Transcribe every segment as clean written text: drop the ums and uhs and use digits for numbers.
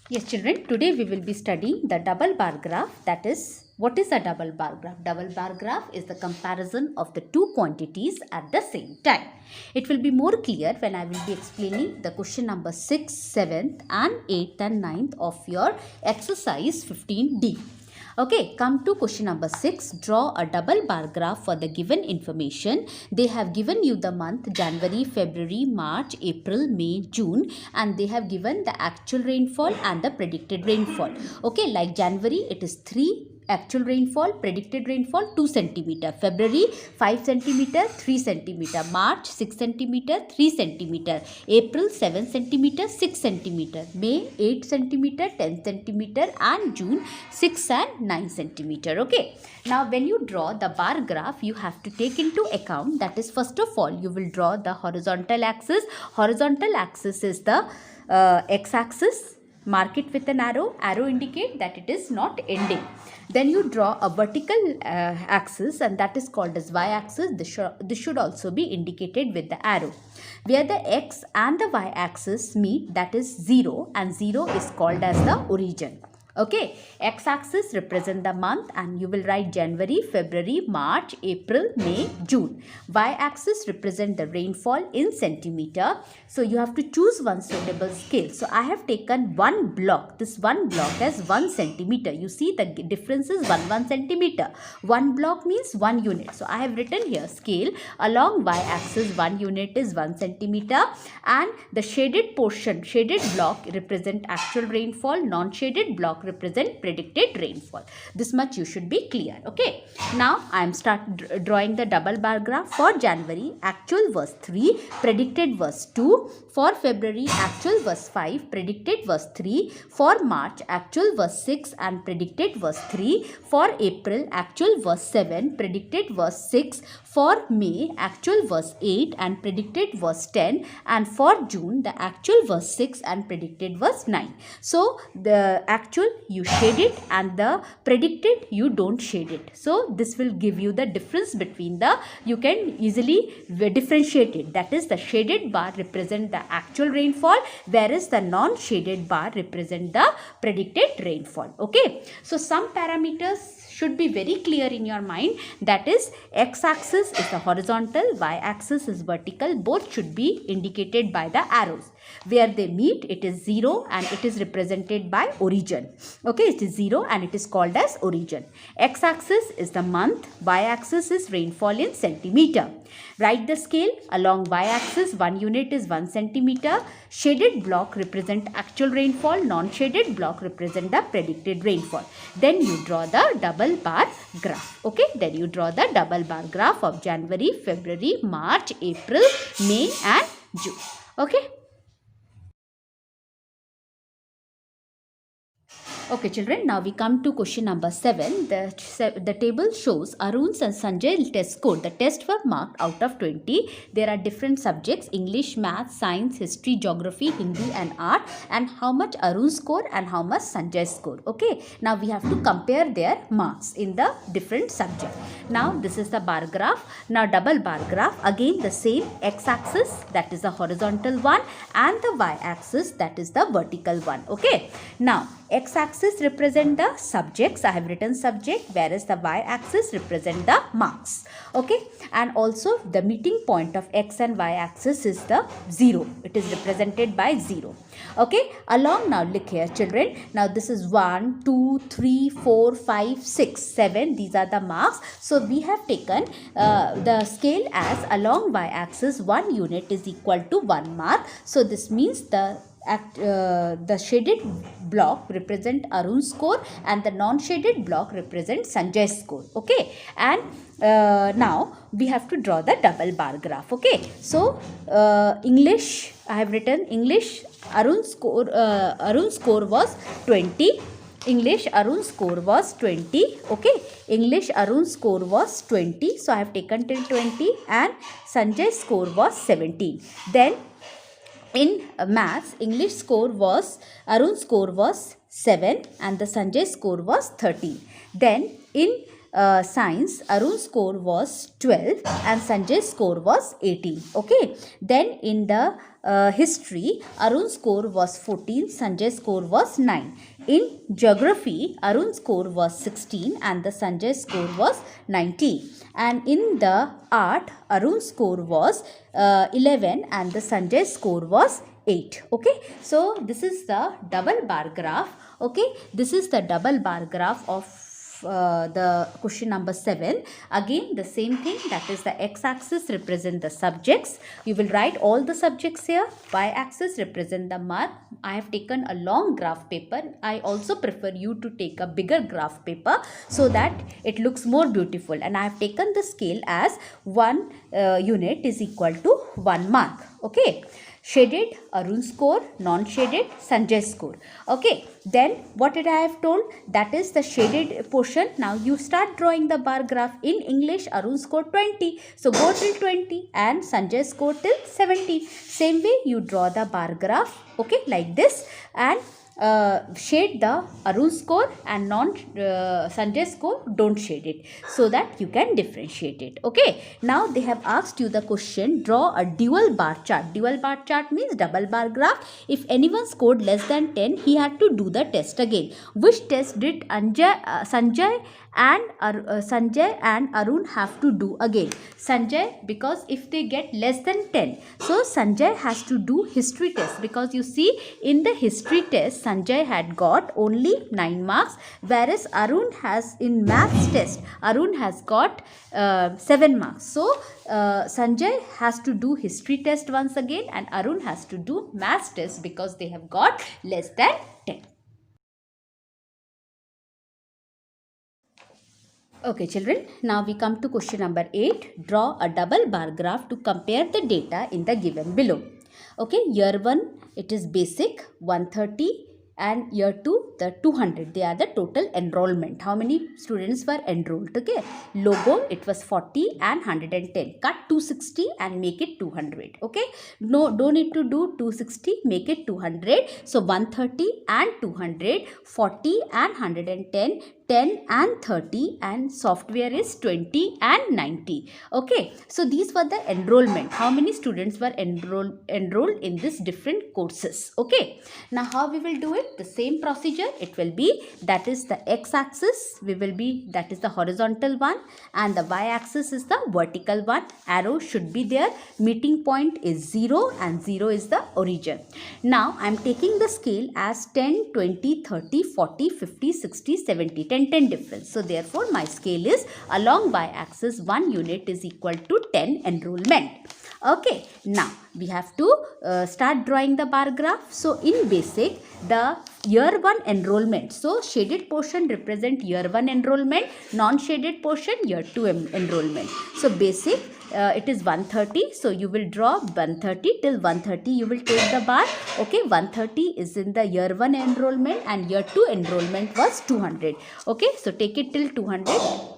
Yes, children, today we will be studying the double bar graph. That is, what is a double bar graph? Double bar graph is the comparison of the two quantities at the same time. It will be more clear when I will be explaining the question number 6, 7th and 8th and 9th of your exercise 15D. Okay, come to question number 6. Draw a double bar graph for the given information. They have given you the month January, February, March, April, May, June, and they have given the actual rainfall and the predicted rainfall. Okay, like January, it is 3 actual rainfall, predicted rainfall 2 centimeter, February 5 centimeter, 3 centimeter, March 6 centimeter, 3 centimeter, April 7 centimeter, 6 centimeter, May 8 centimeter, 10 centimeter, and June 6 and 9 centimeter. Okay, now when you draw the bar graph, you have to take into account, that is, first of all you will draw the horizontal axis. Horizontal axis is the x-axis. Mark it with an arrow. Arrow indicate that it is not ending. Then you draw a vertical axis, and that is called as y-axis. This should also be indicated with the arrow. Where the x and the y-axis meet, that is 0, and 0 is called as the origin. Okay, x-axis represent the month, and you will write January, February, March, April, May, June. Y-axis represent the rainfall in centimeter. So you have to choose one suitable scale. So I have taken one block. This one block as 1 centimeter. You see the difference is 1 centimeter. One block means 1 unit. So I have written here scale. Along y-axis 1 unit is 1 centimeter, and the shaded portion, shaded block represent actual rainfall. Non-shaded block represent predicted rainfall. This much you should be clear. Okay, now I am drawing the double bar graph. For January, actual was 3, predicted was 2. For February, actual was 5, predicted was 3. For March, actual was 6 and predicted was 3. For April, actual was 7, predicted was 6. For May, actual was 8 and predicted was 10. And for June, the actual was 6 and predicted was 9. So the actual you shade it, and the predicted you don't shade it. So this will give you the difference between the, you can easily differentiate it. That is, the shaded bar represent the actual rainfall, whereas the non-shaded bar represent the predicted rainfall. Okay, so some parameters should be very clear in your mind. That is, x-axis is the horizontal, y-axis is vertical. Both should be indicated by the arrows. Where they meet, it is 0 and it is represented by origin. Okay, it is 0 and it is called as origin. X-axis is the month, y-axis is rainfall in centimeter. Write the scale. Along y-axis 1 unit is 1 centimeter. Shaded block represent actual rainfall. Non-shaded block represent the predicted rainfall. Then you draw the double bar graph. Okay, then you draw the double bar graph of January, February, March, April, May and June. Okay. Okay, children, now we come to question number 7. The table shows Arun's and Sanjay's test score. The tests were marked out of 20. There are different subjects: English, Math, Science, History, Geography, Hindi and Art, and how much Arun scored and how much Sanjay scored. Okay, now we have to compare their marks in the different subjects. Now this is the bar graph. Now double bar graph. Again the same x-axis, that is the horizontal one, and the y-axis, that is the vertical one. Okay, now x-axis represent the subjects. I have written subject, whereas the y-axis represent the marks. Okay, and also the meeting point of x and y-axis is the 0. It is represented by 0. Okay, along, now look here children. Now this is 1, 2, 3, 4, 5, 6, 7. These are the marks. So we have taken the scale as along y-axis 1 unit is equal to 1 mark. So this means the shaded block represent Arun's score and the non-shaded block represent Sanjay's score. Okay, and now we have to draw the double bar graph. Okay, so English, I have written English Arun's score was 20. English Arun's score was 20. Okay, English Arun's score was 20. So I have taken till 20, and Sanjay's score was 17. Then in maths, English score was, Arun's score was 7 and the Sanjay score was 13. Then in science, Arun's score was 12 and Sanjay's score was 18. Okay. Then in the history, Arun's score was 14, Sanjay's score was 9. In geography, Arun's score was 16 and the Sanjay's score was 19. And in the art, Arun's score was 11 and the Sanjay's score was 8. Okay. So this is the double bar graph. Okay. This is the double bar graph of the question number 7. Again the same thing, that is the x-axis represent the subjects. You will write all the subjects here. Y-axis represent the mark. I have taken a long graph paper. I also prefer you to take a bigger graph paper so that it looks more beautiful, and I have taken the scale as 1 unit is equal to 1 mark. Okay. Shaded Arun's score, non-shaded Sanjay's score. Okay, then what did I have told? That is the shaded portion. Now you start drawing the bar graph. In English, Arun scored 20. So go till 20 and Sanjay scored till 17. Same way you draw the bar graph. Okay, like this, and shade the Arun score and Sanjay score, don't shade it, so that you can differentiate it. Okay. Now they have asked you the question, draw a dual bar chart. Dual bar chart means double bar graph. If anyone scored less than 10, he had to do the test again. Which test did Sanjay and Arun have to do again? Sanjay, because if they get less than 10, so Sanjay has to do history test, because you see in the history test Sanjay had got only 9 marks, whereas Arun has, in maths test, Arun has got 7 marks. So Sanjay has to do history test once again and Arun has to do maths test because they have got less than 10. Okay children, now we come to question number 8. Draw a double bar graph to compare the data in the given below. Okay, year 1 it is basic 130 and year 2 the 200. They are the total enrollment. How many students were enrolled? Okay, logo it was 40 and 110. Cut 260 and make it 200. Okay, no, don't need to do 260, make it 200. So 130 and 200, 40 and 110, 10 and 30, and software is 20 and 90. Okay, so these were the enrollment. How many students were enrolled in this different courses? Okay, now how we will do it? The same procedure. It will be, that is the x-axis, that is the horizontal one, and the y-axis is the vertical one. Arrow should be there. Meeting point is 0 and 0 is the origin. Now I am taking the scale as 10, 20, 30, 40, 50, 60, 70. 10 difference. So therefore my scale is along y-axis 1 unit is equal to 10 enrollment. Okay, now we have to start drawing the bar graph. So in basic, the year 1 enrollment, so shaded portion represent year 1 enrollment, non-shaded portion year 2 enrollment. So basic it is 130, so you will draw 130 till 130 you will take the bar. Okay, 130 is in the year 1 enrollment and year 2 enrollment was 200. Okay, so take it till 200,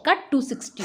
cut 260.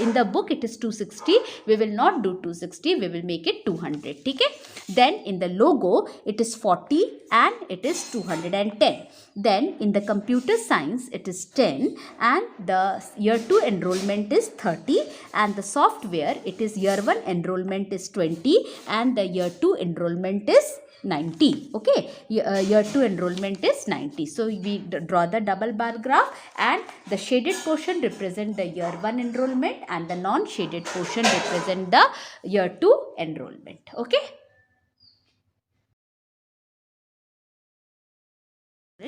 In the book it is 260, we will not do 260, we will make it 200. Okay, then in the logo it is 40 and it is 210. Then in the computer science it is 10 and the year 2 enrollment is 30, and the software it is year 1 enrollment is 20 and the year 2 enrollment is 90. Okay, year 2 enrollment is 90. So we draw the double bar graph, and the shaded portion represent the year 1 enrollment and the non-shaded portion represent the year 2 enrollment. Okay.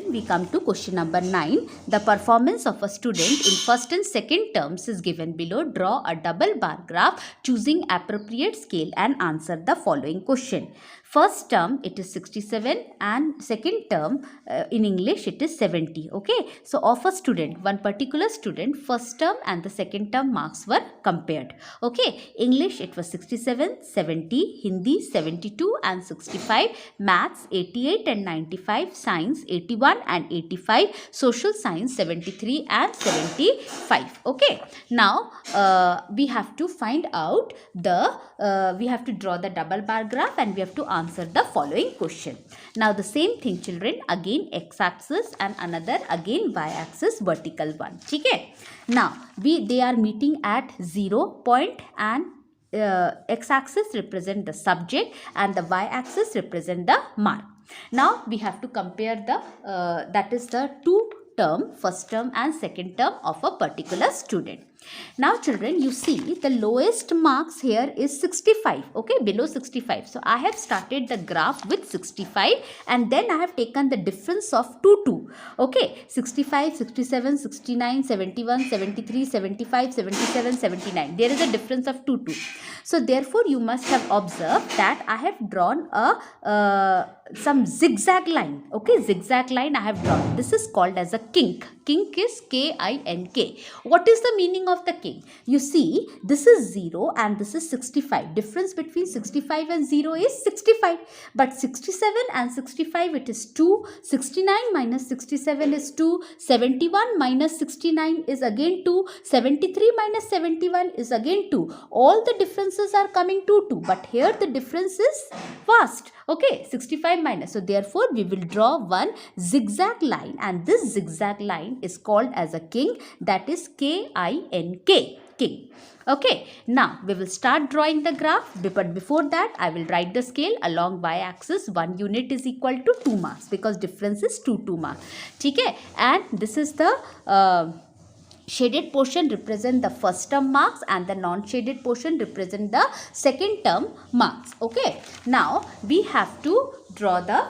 We come to question number 9. The performance of a student in first and second terms is given below. Draw a double bar graph choosing appropriate scale and answer the following question. First term it is 67 and second term in English it is 70. Okay, so of a student, one particular student, first term and the second term marks were compared. Okay, English it was 67, 70, Hindi 72 and 65, Maths 88 and 95, Science 81 and 85, Social Science 73 and 75. Okay, now we have to find out the we have to draw the double bar graph and we have to answer the following question. Now the same thing children, again x-axis and another again y-axis vertical one. Okay. Now they are meeting at 0 point and x-axis represent the subject and the y-axis represent the mark. Now we have to compare the that is the two term, first term and second term of a particular student. Now children, you see the lowest marks here is 65, okay, below 65. So I have started the graph with 65 and then I have taken the difference of 2, okay, 65, 67, 69, 71, 73, 75, 77, 79. There is a difference of 2. So therefore you must have observed that I have drawn a some zigzag line, okay, zigzag line I have drawn. This is called as a kink. Kink is K-I-N-K. What is the meaning of the kink? You see, this is 0 and this is 65. Difference between 65 and 0 is 65. But 67 and 65, it is 2. 69 minus 67 is 2. 71 minus 69 is again 2. 73 minus 71 is again 2. All the differences are coming to 2. But here the difference is vast. Okay, 65 minus. So therefore, we will draw one zigzag line and this zigzag line is called as a kink, that is K-I-N-K, kink. Okay, now we will start drawing the graph, but before that I will write the scale along y-axis. 1 unit is equal to 2 marks because difference is 2 marks. Okay, and this is the shaded portion represent the first term marks and the non-shaded portion represent the second term marks. Okay, now we have to draw the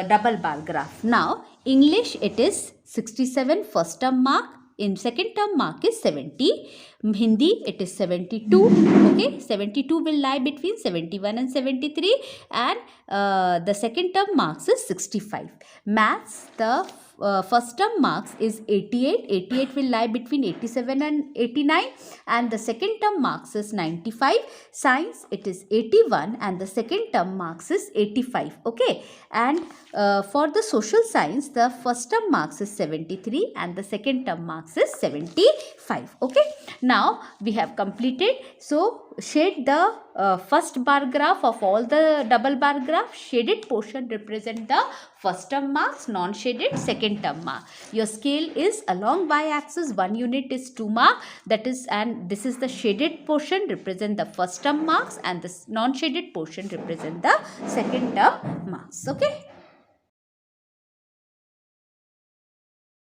double bar graph. Now English, it is 67 first term mark, in second term mark is 70. Hindi, it is 72. Okay, 72 will lie between 71 and 73 and the second term marks is 65. Maths, the first term marks is 88. 88 will lie between 87 and 89 and the second term marks is 95. Science, it is 81 and the second term marks is 85. Okay, and for the social science, the first term marks is 73 and the second term marks is 75. Okay, now we have completed. So shade the first bar graph of all the double bar graph. Shaded portion represent the first term marks, non-shaded second term mark. Your scale is along y-axis, 1 unit is 2 mark, that is, and this is the shaded portion represent the first term marks and this non-shaded portion represent the second term marks. Okay.